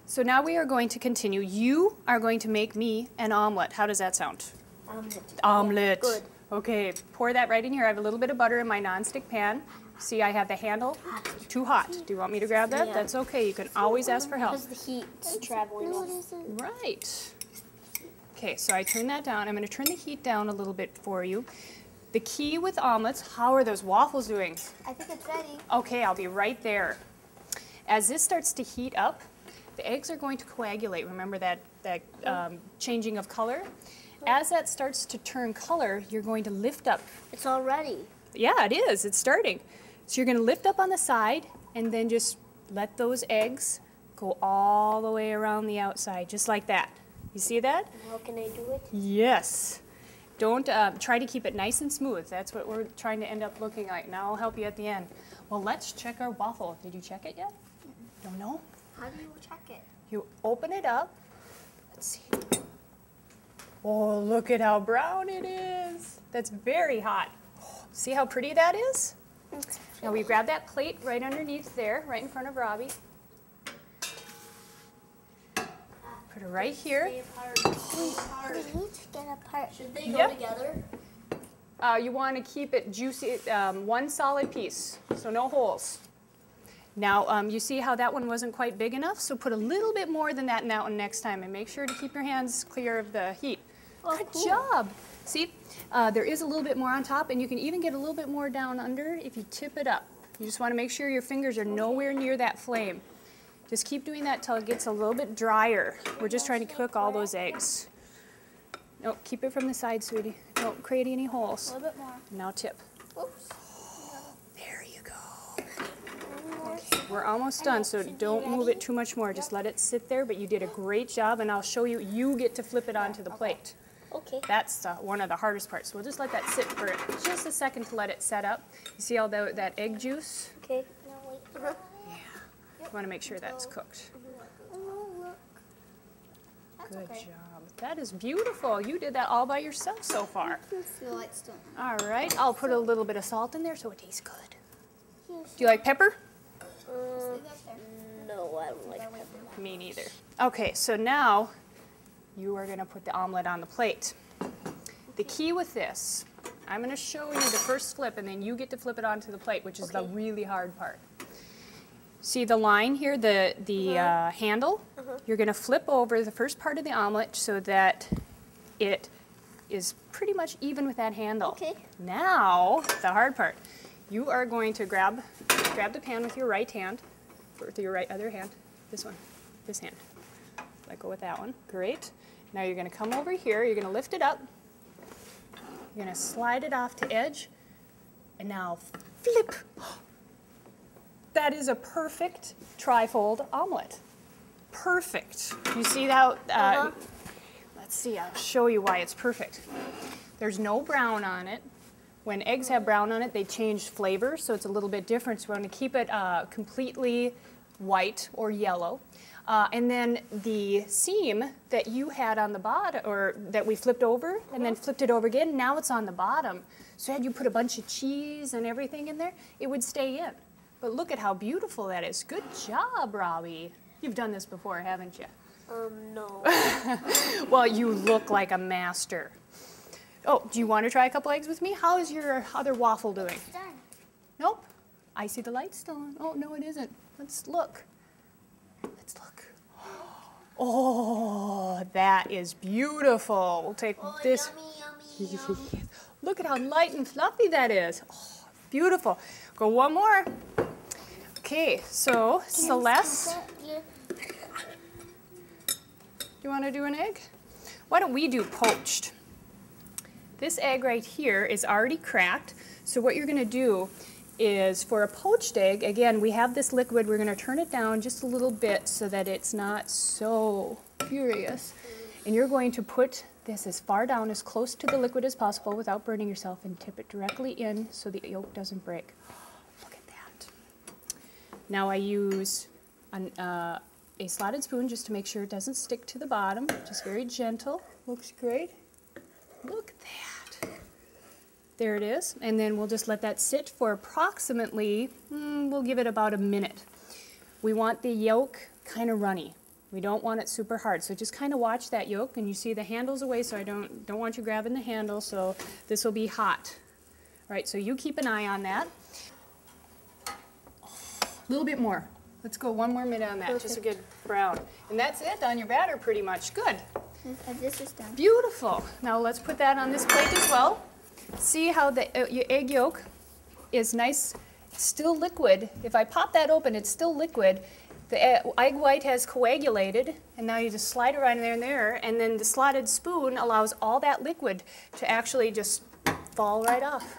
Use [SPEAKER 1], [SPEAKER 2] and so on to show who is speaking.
[SPEAKER 1] So now we are going to continue. You are going to make me an omelet. How does that sound?
[SPEAKER 2] Omelet.
[SPEAKER 1] Omelet.
[SPEAKER 2] Yeah, good.
[SPEAKER 1] Okay, pour that right in here. I have a little bit of butter in my nonstick pan. See, I have the handle. Too hot. Do you want me to grab that?
[SPEAKER 2] Yeah.
[SPEAKER 1] That's okay. You can always ask for help.
[SPEAKER 2] Because the heat's traveling off.
[SPEAKER 1] Right. Okay, so I turn that down. I'm going to turn the heat down a little bit for you. The key with omelets, how are those waffles doing?
[SPEAKER 3] I think it's ready.
[SPEAKER 1] Okay, I'll be right there. As this starts to heat up, the eggs are going to coagulate. Remember that changing of color? As that starts to turn color, you're going to lift up.
[SPEAKER 2] It's all ready.
[SPEAKER 1] Yeah, it is. It's starting. So you're going to lift up on the side and then just let those eggs go all the way around the outside, just like that. You see that?
[SPEAKER 2] How can I do it?
[SPEAKER 1] Yes. Don't try to keep it nice and smooth. That's what we're trying to end up looking like. Now I'll help you at the end. Well, let's check our waffle. Did you check it yet? Don't know?
[SPEAKER 3] How do you check it?
[SPEAKER 1] You open it up. Let's see. Oh, look at how brown it is. That's very hot. See how pretty that is? Now we grab that plate right underneath there, right in front of Robbie. Put it right here.
[SPEAKER 2] Stay apart.
[SPEAKER 3] They each get apart.
[SPEAKER 2] Should they go
[SPEAKER 1] Yep.
[SPEAKER 2] together?
[SPEAKER 1] You want to keep it juicy, one solid piece, so no holes. Now, you see how that one wasn't quite big enough? So put a little bit more than that in that one next time, and make sure to keep your hands clear of the heat.
[SPEAKER 2] Oh,
[SPEAKER 1] Good
[SPEAKER 2] cool.
[SPEAKER 1] job. See, there is a little bit more on top, and you can even get a little bit more down under if you tip it up. You just want to make sure your fingers are nowhere near that flame. Just keep doing that till it gets a little bit drier. We're just trying to cook all those eggs. No, keep it from the side, sweetie. Don't create any
[SPEAKER 3] A
[SPEAKER 1] holes.
[SPEAKER 3] little bit more.
[SPEAKER 1] Now tip.
[SPEAKER 3] Oops.
[SPEAKER 1] There you go. Okay, we're almost done, so don't move it too much more. Just let it sit there, but you did a great job, and I'll show you. You get to flip it onto the plate.
[SPEAKER 2] Okay.
[SPEAKER 1] That's one of the hardest parts. So we'll just let that sit for just a second to let it set up. You see all that egg juice?
[SPEAKER 2] Okay.
[SPEAKER 3] No, wait.
[SPEAKER 1] Yeah. You want to make sure that's cooked.
[SPEAKER 3] Oh, look. That's
[SPEAKER 1] Good
[SPEAKER 3] okay.
[SPEAKER 1] job. That is beautiful. You did that all by yourself so far.
[SPEAKER 3] The light's still
[SPEAKER 1] All right. I'll put a little bit of salt in there so it tastes good. Do you like pepper?
[SPEAKER 2] No, I don't like pepper.
[SPEAKER 1] Me neither. Okay, so now you are going to put the omelet on the plate. The key with this, I'm going to show you the first flip, and then you get to flip it onto the plate, which is the really hard part. See the line here, the handle? You're going to flip over the first part of the omelet so that it is pretty much even with that handle.
[SPEAKER 2] Okay.
[SPEAKER 1] Now, the hard part. You are going to grab the pan with your right hand, or with your other hand, this one, this hand. Let go with that one. Great. Now you're going to come over here, you're going to lift it up, you're going to slide it off to edge, and now flip. That is a perfect trifold omelet. Perfect. You see that? Let's see, I'll show you why it's perfect. There's no brown on it. When eggs have brown on it, they change flavor, so it's a little bit different. So we're going to keep it completely white or yellow. And then the seam that you had on the bottom, or that we flipped over and then flipped it over again, now it's on the bottom. So had you put a bunch of cheese and everything in there, it would stay in. But look at how beautiful that is. Good job, Robbie. You've done this before, haven't you?
[SPEAKER 2] No.
[SPEAKER 1] Well, you look like a master. Oh, do you want to try a couple eggs with me? How is your other waffle doing?
[SPEAKER 3] done.
[SPEAKER 1] Nope. I see the light still on. Oh, no, it isn't. Let's look. Let's look. Oh, that is beautiful. We'll take
[SPEAKER 3] Oh,
[SPEAKER 1] this.
[SPEAKER 3] yummy, yummy, yummy.
[SPEAKER 1] Look at how light and fluffy that is. Oh, beautiful. Go one more. Okay, so Celeste, you want to do an egg? Why don't we do poached? This egg right here is already cracked, so what you're going to do is for a poached egg, again, we have this liquid, we're going to turn it down just a little bit so that it's not so furious. And you're going to put this as far down, as close to the liquid as possible without burning yourself, and tip it directly in so the yolk doesn't break. Look at that. Now I use a slotted spoon just to make sure it doesn't stick to the bottom, just very gentle. Looks great. Look at that. There it is. And then we'll just let that sit for approximately, we'll give it about a minute. We want the yolk kind of runny. We don't want it super hard. So just kind of watch that yolk, and you see the handle's away, so I don't want you grabbing the handle, so this will be hot. All right, so you keep an eye on that. A little bit more. Let's go 1 more minute on that, just to get brown. And that's it on your batter pretty much. Good.
[SPEAKER 3] This is done.
[SPEAKER 1] Beautiful. Now let's put that on this plate as well. See how the egg yolk is nice, still liquid. If I pop that open, it's still liquid. The egg white has coagulated, and now you just slide it right in there, and then the slotted spoon allows all that liquid to actually just fall right off.